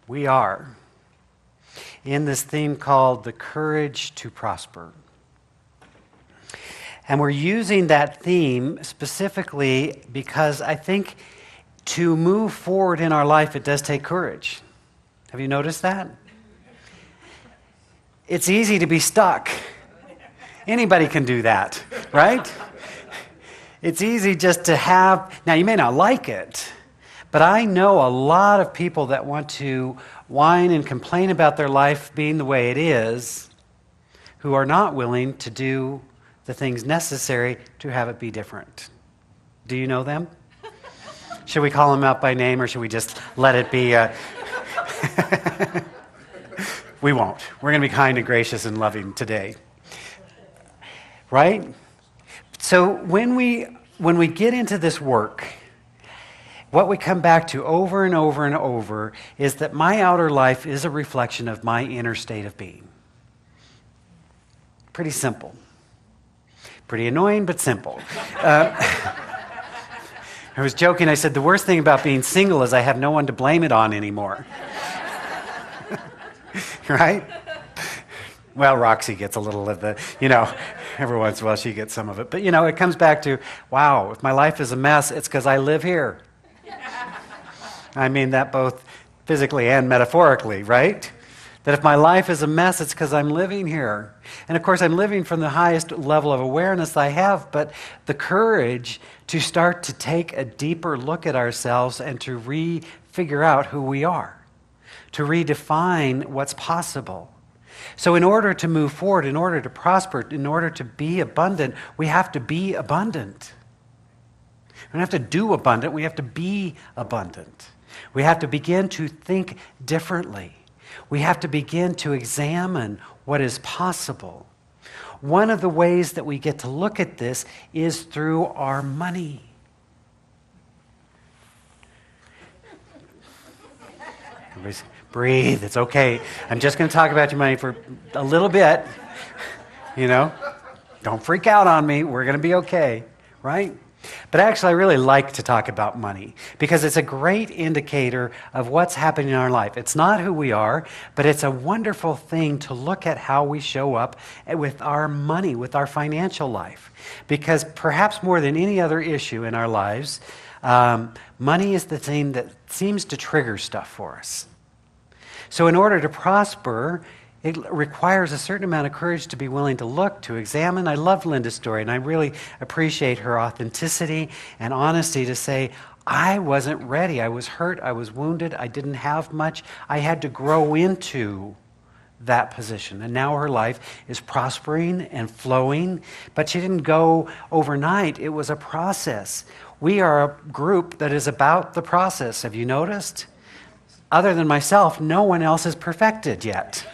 We are in this theme called The Courage to Prosper. And we're using that theme specifically because I think to move forward in our life, it does take courage. Have you noticed that? It's easy to be stuck. Anybody can do that, right? It's easy just to have, now you may not like it, but I know a lot of people that want to whine and complain about their life being the way it is, who are not willing to do the things necessary to have it be different. Do you know them? Should we call them out by name, or should we just let it be? We won't. We're going to be kind and gracious and loving today. Right? So when we get into this work, what we come back to over and over and over is that my outer life is a reflection of my inner state of being. Pretty simple. Pretty annoying, but simple. I was joking. I said, the worst thing about being single is I have no one to blame it on anymore. Right? Well, Roxy gets a little of the, every once in a while she gets some of it. But, it comes back to, wow, if my life is a mess, it's because I live here. I mean that both physically and metaphorically, right? That if my life is a mess, it's because I'm living here. And of course, I'm living from the highest level of awareness I have, but the courage to start to take a deeper look at ourselves and to figure out who we are, to redefine what's possible. So in order to move forward, in order to prosper, in order to be abundant, we have to be abundant. We don't have to do abundant, we have to be abundant. We have to begin to think differently. We have to begin to examine what is possible. One of the ways that we get to look at this is through our money. Everybody's, breathe, it's okay. I'm just going to talk about your money for a little bit. Don't freak out on me. We're going to be okay, right? But actually, I really like to talk about money because it's a great indicator of what's happening in our life. It's not who we are, but it's a wonderful thing to look at how we show up with our money, with our financial life. Because perhaps more than any other issue in our lives, money is the thing that seems to trigger stuff for us. So in order to prosper, it requires a certain amount of courage to be willing to look, to examine. I love Linda's story, and I really appreciate her authenticity and honesty to say, I wasn't ready. I was hurt. I was wounded. I didn't have much. I had to grow into that position. And now her life is prospering and flowing, but she didn't go overnight. It was a process. We are a group that is about the process. Have you noticed? Other than myself, no one else is perfected yet.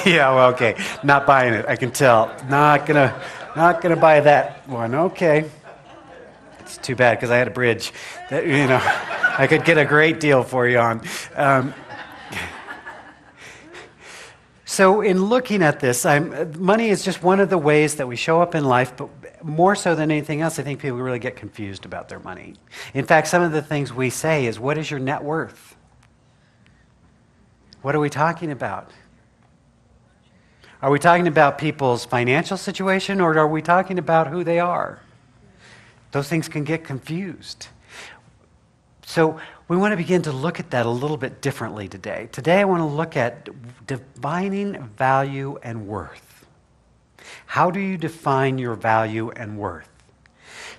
Yeah, well, okay. Not buying it. I can tell. Not gonna buy that one. Okay. It's too bad because I had a bridge that I could get a great deal for you on. So in looking at this, money is just one of the ways that we show up in life, but more so than anything else, I think people really get confused about their money. In fact, some of the things we say is, what is your net worth? What are we talking about? Are we talking about people's financial situation, or are we talking about who they are? Those things can get confused. So we want to begin to look at that a little bit differently today. Today I want to look at defining value and worth. How do you define your value and worth?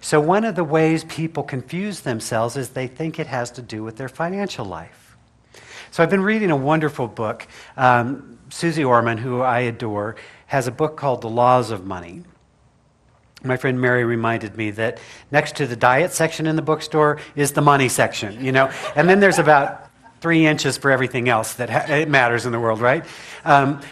So one of the ways people confuse themselves is they think it has to do with their financial life. So I've been reading a wonderful book. Susie Orman, who I adore, has a book called The Laws of Money. My friend Mary reminded me that next to the diet section in the bookstore is the money section, and then there's about 3 inches for everything else that it matters in the world, right?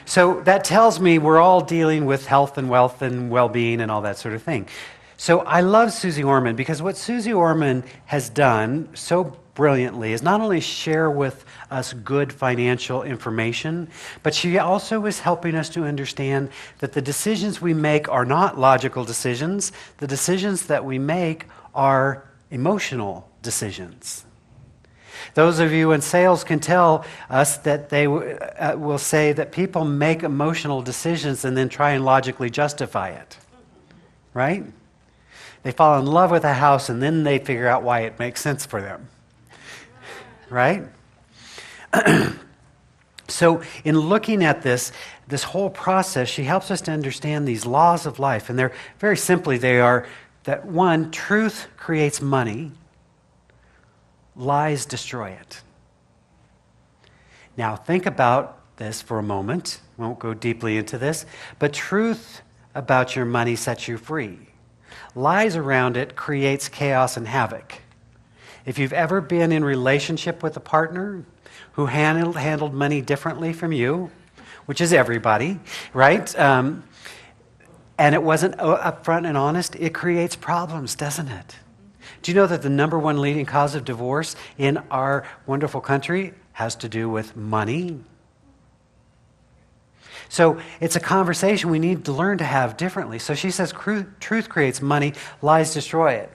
So that tells me we're all dealing with health and wealth and well-being and all that sort of thing. So I love Susie Orman because what Susie Orman has done so brilliantly is not only share with us good financial information, but she also is helping us to understand that the decisions we make are not logical decisions. The decisions that we make are emotional decisions. Those of you in sales can tell us that they will say that people make emotional decisions and then try and logically justify it, right? They fall in love with a house and then they figure out why it makes sense for them, right? So in looking at this whole process, she helps us to understand these laws of life. And they're very simply, they are that one, truth creates money, lies destroy it. Now think about this for a moment. We won't go deeply into this. But truth about your money sets you free. Lies around it creates chaos and havoc. If you've ever been in relationship with a partner who handled money differently from you, which is everybody, right? And it wasn't upfront and honest, it creates problems, doesn't it? Do you know that the number one leading cause of divorce in our wonderful country has to do with money? So it's a conversation we need to learn to have differently. So she says, truth creates money, lies destroy it.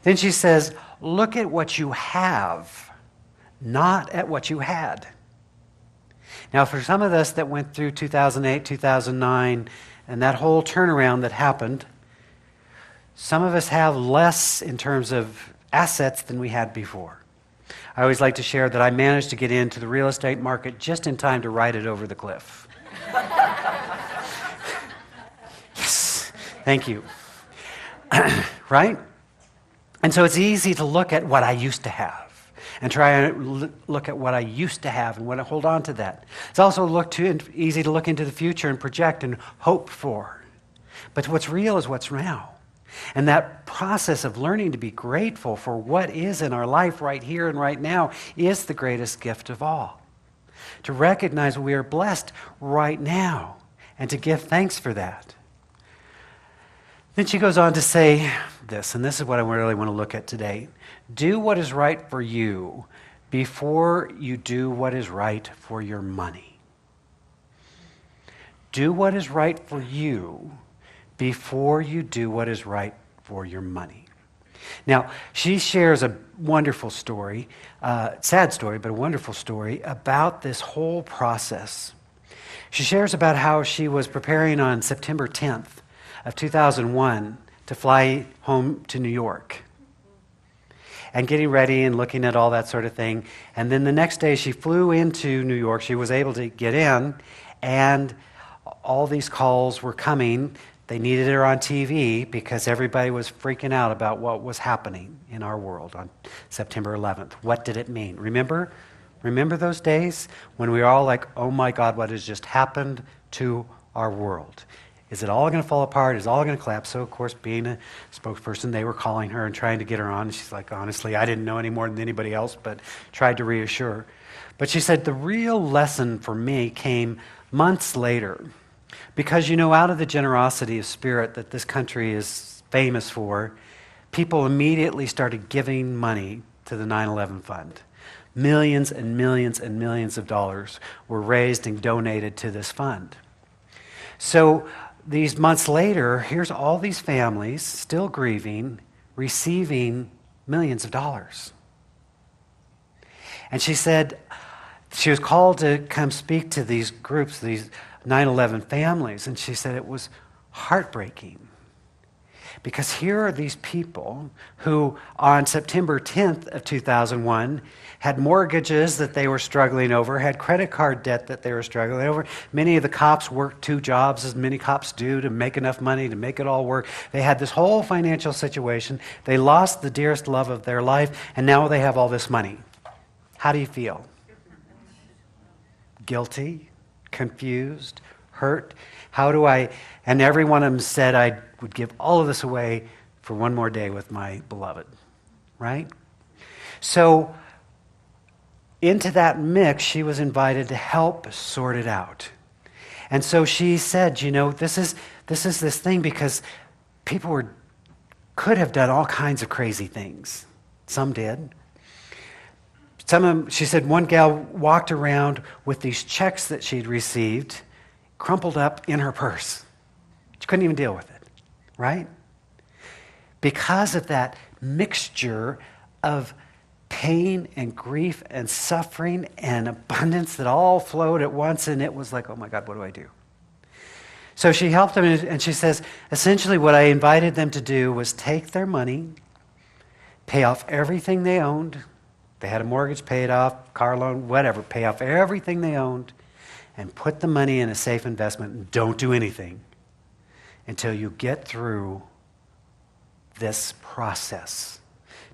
Then she says, look at what you have, not at what you had. Now, for some of us that went through 2008, 2009, and that whole turnaround that happened, some of us have less in terms of assets than we had before. I always like to share that I managed to get into the real estate market just in time to ride it over the cliff. Yes, thank you. Right? And so it's easy to look at what I used to have and try and look at what I used to have and want to hold on to that. It's also easy to look into the future and project and hope for. But what's real is what's now. And that process of learning to be grateful for what is in our life right here and right now is the greatest gift of all. To recognize we are blessed right now and to give thanks for that. Then she goes on to say this, and this is what I really want to look at today. Do what is right for you before you do what is right for your money. Do what is right for you before you do what is right for your money. Now, she shares a wonderful story, sad story, but a wonderful story about this whole process. She shares about how she was preparing on September 10th of 2001 to fly home to New York and getting ready and looking at all that sort of thing. And then the next day she flew into New York. She was able to get in, and all these calls were coming. They needed her on TV because everybody was freaking out about what was happening in our world on September 11th. What did it mean? Remember those days when we were all like, oh my God, what has just happened to our world? Is it all going to fall apart? Is it all going to collapse? So, of course, being a spokesperson, they were calling her and trying to get her on. She's like, honestly, I didn't know any more than anybody else, but tried to reassure. But she said, the real lesson for me came months later. Because, out of the generosity of spirit that this country is famous for, people immediately started giving money to the 9/11 fund. Millions and millions and millions of dollars were raised and donated to this fund. So these months later, here's all these families still grieving, receiving millions of dollars. And she said she was called to come speak to these groups, these 9/11 families, and she said it was heartbreaking. Because here are these people who on September 10th of 2001 had mortgages that they were struggling over, had credit card debt that they were struggling over. Many of the cops worked 2 jobs, as many cops do, to make enough money to make it all work. They had this whole financial situation. They lost the dearest love of their life, and now they have all this money. How do you feel? Guilty? Confused? Hurt? And every one of them said, I would give all of this away for one more day with my beloved, right? So into that mix, she was invited to help sort it out. And so she said, this is this thing because people could have done all kinds of crazy things. Some did. She said one gal walked around with these checks that she'd received crumpled up in her purse. She couldn't even deal with it, right? Because of that mixture of pain and grief and suffering and abundance that all flowed at once, and it was like, oh my God, what do I do? So she helped them, and she says, essentially what I invited them to do was take their money, pay off everything they owned. They had a mortgage, pay it off, car loan, whatever, pay off everything they owned, and put the money in a safe investment, and don't do anything until you get through this process,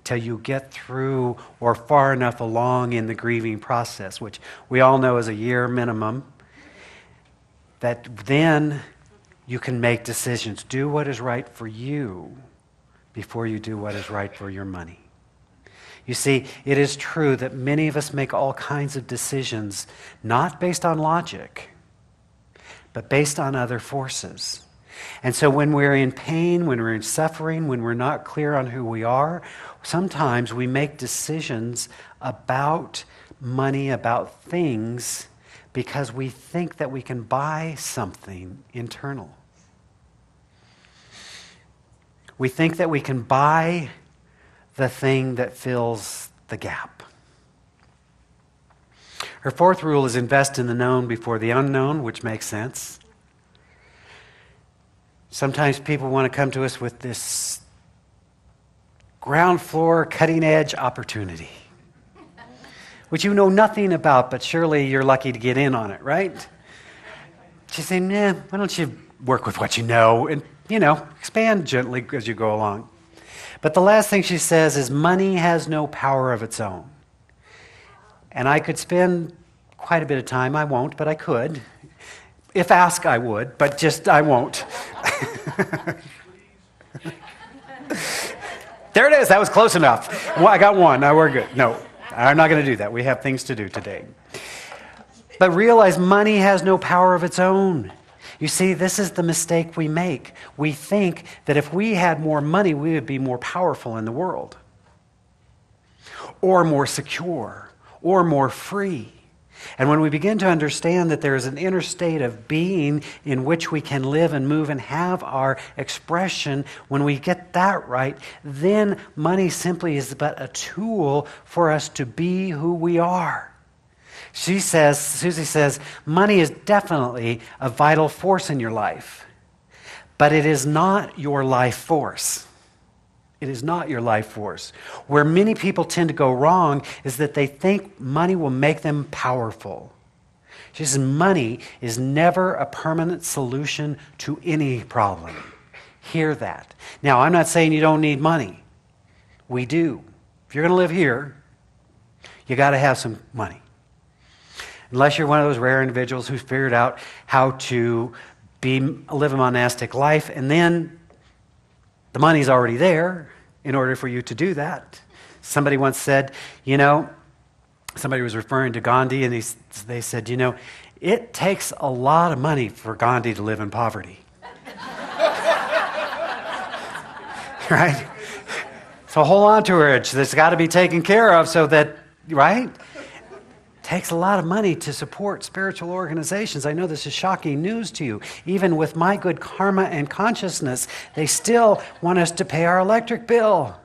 till you get through or far enough along in the grieving process, which we all know is a year minimum, that then you can make decisions. Do what is right for you before you do what is right for your money. You see, it is true that many of us make all kinds of decisions, not based on logic, but based on other forces. And so when we're in pain, when we're in suffering, when we're not clear on who we are, sometimes we make decisions about money, about things, because we think that we can buy something internal. We think that we can buy the thing that fills the gap. Her fourth rule is invest in the known before the unknown, which makes sense. Sometimes people want to come to us with this ground floor, cutting edge opportunity, which you know nothing about, but surely you're lucky to get in on it, right? She's saying, why don't you work with what you know and, expand gently as you go along. But the last thing she says is money has no power of its own. And I could spend quite a bit of time, I won't, but I could. If asked, I would, but just I won't. There it is, that was close enough. Well, I got one, now we're good. No, I'm not going to do that. We have things to do today. But realize money has no power of its own. You see, this is the mistake we make. We think that if we had more money, we would be more powerful in the world, or more secure, or more free. And when we begin to understand that there is an inner state of being in which we can live and move and have our expression, when we get that right, then money simply is but a tool for us to be who we are. Susie says, money is definitely a vital force in your life, but it is not your life force. It is not your life force. Where many people tend to go wrong is that they think money will make them powerful. She says money is never a permanent solution to any problem. Hear that. Now, I'm not saying you don't need money. We do. If you're going to live here, you got to have some money. Unless you're one of those rare individuals who's figured out how to live a monastic life, and then the money's already there in order for you to do that. Somebody once said, somebody was referring to Gandhi, and they said, it takes a lot of money for Gandhi to live in poverty. Right? So hold on to it. That's got to be taken care of so that, right? Takes a lot of money to support spiritual organizations. I know this is shocking news to you. Even with my good karma and consciousness, they still want us to pay our electric bill.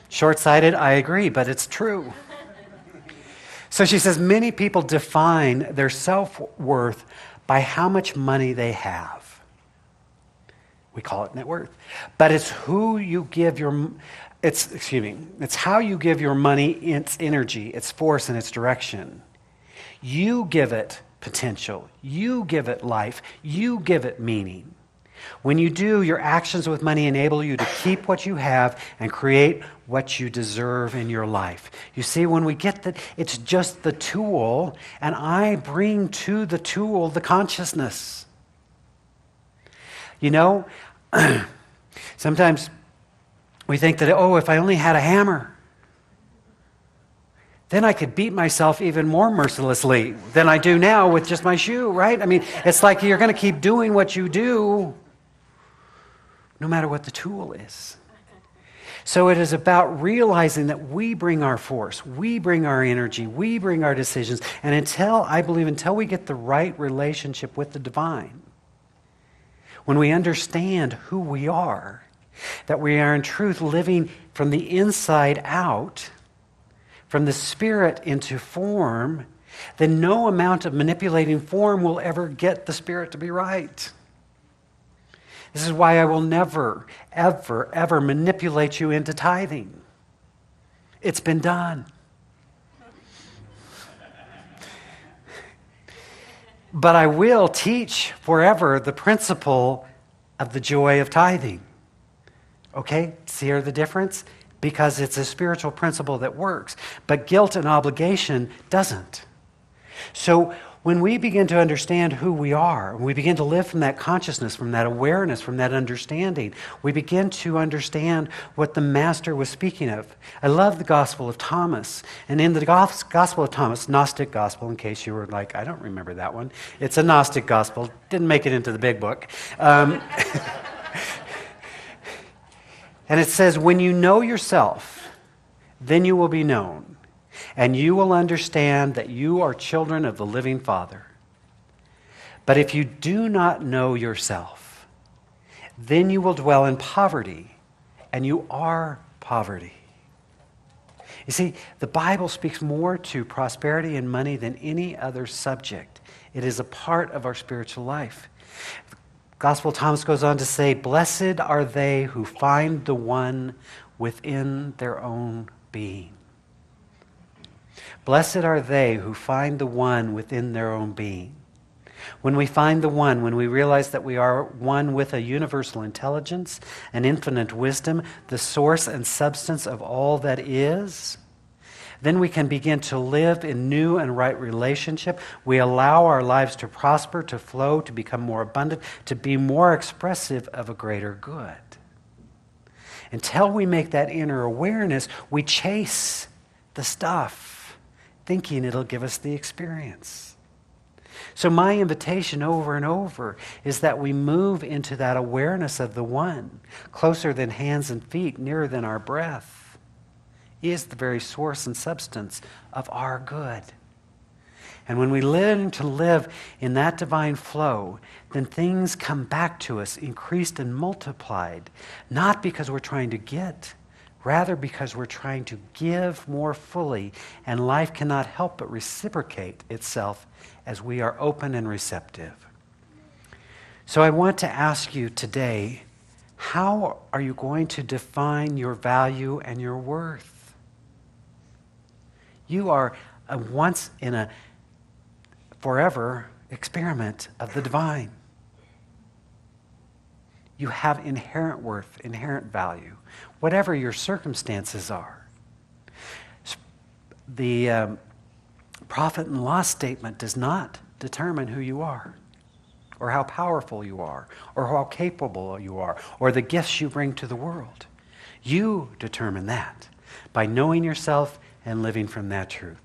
Short-sighted, I agree, but it's true. So she says, many people define their self-worth by how much money they have. We call it net worth. But it's who you give your... It's how you give your money its energy, its force, and its direction. You give it potential. You give it life. You give it meaning. When you do, your actions with money enable you to keep what you have and create what you deserve in your life. You see, when we get that, it's just the tool, and I bring to the tool the consciousness. Sometimes we think that, if I only had a hammer, then I could beat myself even more mercilessly than I do now with just my shoe, right? I mean, it's like you're going to keep doing what you do no matter what the tool is. So it is about realizing that we bring our force, we bring our energy, we bring our decisions, and until we get the right relationship with the divine, when we understand who we are, that we are in truth living from the inside out, from the Spirit into form, then no amount of manipulating form will ever get the Spirit to be right. This is why I will never, ever, ever manipulate you into tithing. It's been done. But I will teach forever the principle of the joy of tithing. Okay? See here the difference? Because it's a spiritual principle that works. But guilt and obligation doesn't. So when we begin to understand who we are, when we begin to live from that consciousness, from that awareness, from that understanding, we begin to understand what the Master was speaking of. I love the Gospel of Thomas. And in the Gospel of Thomas, Gnostic Gospel, in case you were like, I don't remember that one. It's a Gnostic Gospel. Didn't make it into the big book. And it says, when you know yourself, then you will be known. And you will understand that you are children of the living Father. But if you do not know yourself, then you will dwell in poverty, and you are poverty. You see, the Bible speaks more to prosperity and money than any other subject. It is a part of our spiritual life. The Gospel of Thomas goes on to say, blessed are they who find the one within their own being. Blessed are they who find the one within their own being. When we find the one, when we realize that we are one with a universal intelligence, an infinite wisdom, the source and substance of all that is, then we can begin to live in new and right relationship. We allow our lives to prosper, to flow, to become more abundant, to be more expressive of a greater good. Until we make that inner awareness, we chase the stuff, thinking it'll give us the experience. So my invitation over and over is that we move into that awareness of the one, closer than hands and feet, nearer than our breath, is the very source and substance of our good. And when we learn to live in that divine flow, then things come back to us increased and multiplied, not because we're trying to get, rather because we're trying to give more fully, and life cannot help but reciprocate itself as we are open and receptive. So I want to ask you today, how are you going to define your value and your worth? You are a once in a forever experiment of the divine. You have inherent worth, inherent value, whatever your circumstances are. The profit and loss statement does not determine who you are, or how powerful you are, or how capable you are, or the gifts you bring to the world. You determine that by knowing yourself and living from that truth.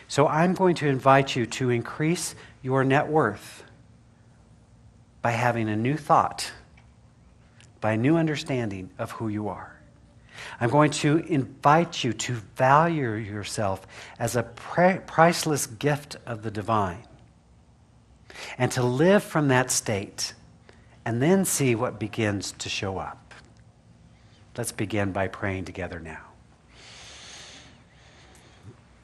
So I'm going to invite you to increase your net worth by having a new thought, by a new understanding of who you are. I'm going to invite you to value yourself as a priceless gift of the divine, and to live from that state, and then see what begins to show up. Let's begin by praying together now.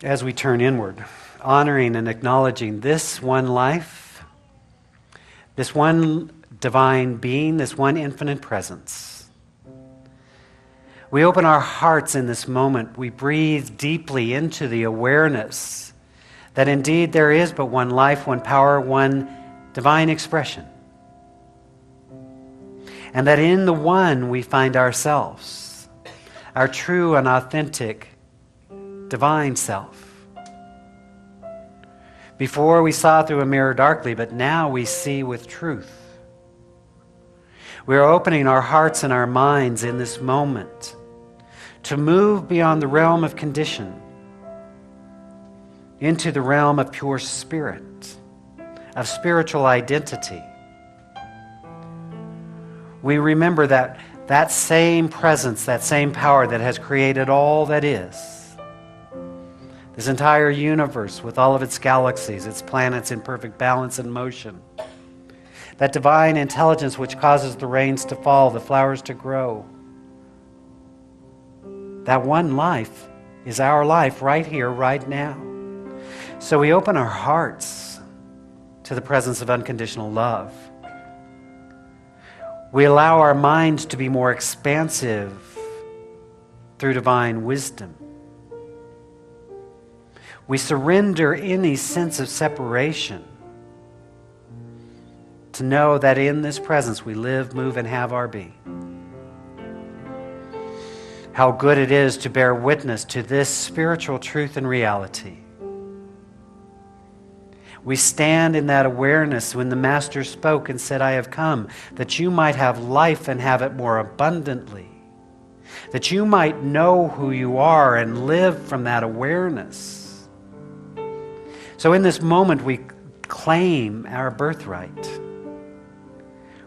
As we turn inward, honoring and acknowledging this one life, this one divine being, this one infinite presence. We open our hearts in this moment. We breathe deeply into the awareness that indeed there is but one life, one power, one divine expression. And that in the one we find ourselves, our true and authentic divine self. Before we saw through a mirror darkly, but now we see with truth. We are opening our hearts and our minds in this moment to move beyond the realm of condition into the realm of pure spirit, of spiritual identity. We remember that same presence, that same power that has created all that is. This entire universe with all of its galaxies, its planets in perfect balance and motion. That divine intelligence which causes the rains to fall, the flowers to grow. That one life is our life right here, right now. So we open our hearts to the presence of unconditional love. We allow our minds to be more expansive through divine wisdom. We surrender any sense of separation to know that in this presence we live, move, and have our being. How good it is to bear witness to this spiritual truth and reality. We stand in that awareness when the Master spoke and said, I have come that you might have life and have it more abundantly. That you might know who you are and live from that awareness. So in this moment, we claim our birthright.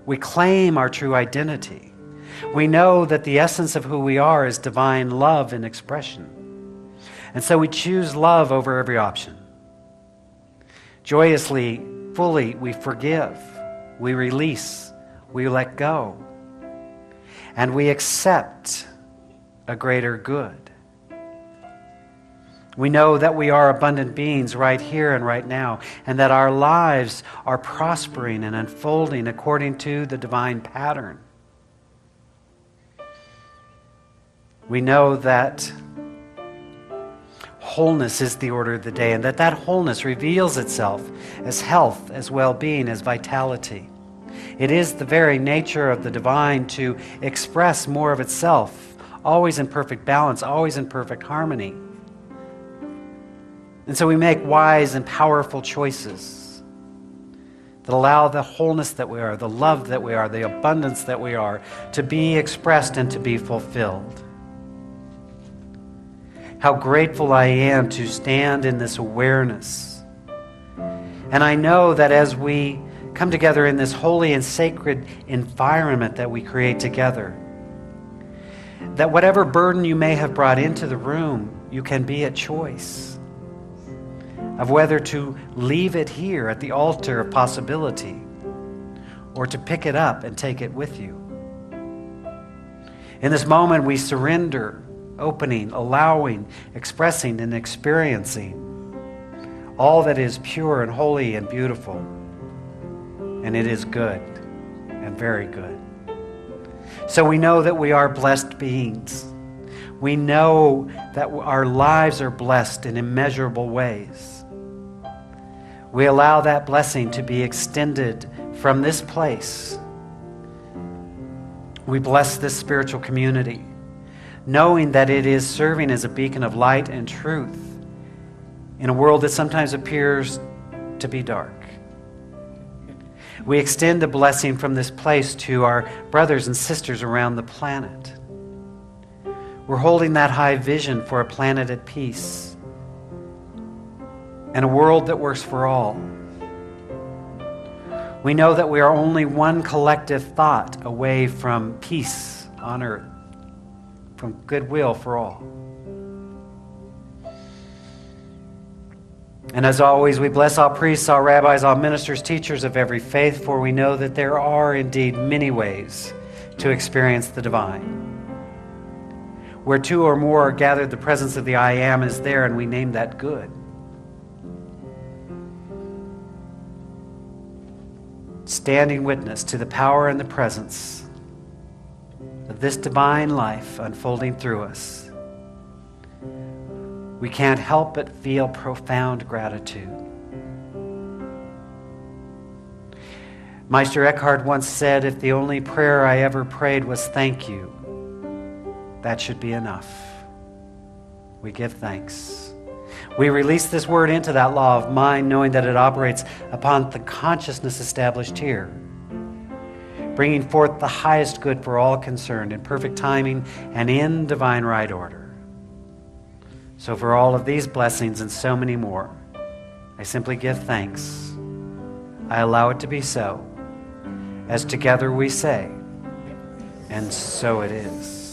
We claim our true identity. We know that the essence of who we are is divine love in expression. And so we choose love over every option. Joyously, fully, we forgive, we release, we let go, and we accept a greater good. We know that we are abundant beings right here and right now, and that our lives are prospering and unfolding according to the divine pattern. We know that wholeness is the order of the day, and that wholeness reveals itself as health, as well-being, as vitality. It is the very nature of the divine to express more of itself, always in perfect balance, always in perfect harmony. And so we make wise and powerful choices that allow the wholeness that we are, the love that we are, the abundance that we are, to be expressed and to be fulfilled. How grateful I am to stand in this awareness. And I know that as we come together in this holy and sacred environment that we create together, that whatever burden you may have brought into the room, you can be at choice of whether to leave it here at the altar of possibility or to pick it up and take it with you. In this moment, we surrender, opening, allowing, expressing, and experiencing all that is pure and holy and beautiful. And it is good and very good. So we know that we are blessed beings. We know that our lives are blessed in immeasurable ways. We allow that blessing to be extended from this place. We bless this spiritual community, knowing that it is serving as a beacon of light and truth in a world that sometimes appears to be dark. We extend a blessing from this place to our brothers and sisters around the planet. We're holding that high vision for a planet at peace and a world that works for all. We know that we are only one collective thought away from peace on earth, from goodwill for all. And as always, we bless all priests, all rabbis, all ministers, teachers of every faith, for we know that there are indeed many ways to experience the divine. Where two or more are gathered, the presence of the I Am is there, and we name that good. Standing witness to the power and the presence of this divine life unfolding through us, we can't help but feel profound gratitude. Meister Eckhart once said, if the only prayer I ever prayed was thank you, that should be enough. We give thanks. We release this word into that law of mind, knowing that it operates upon the consciousness established here, bringing forth the highest good for all concerned in perfect timing and in divine right order. So for all of these blessings and so many more, I simply give thanks. I allow it to be so, as together we say, and so it is.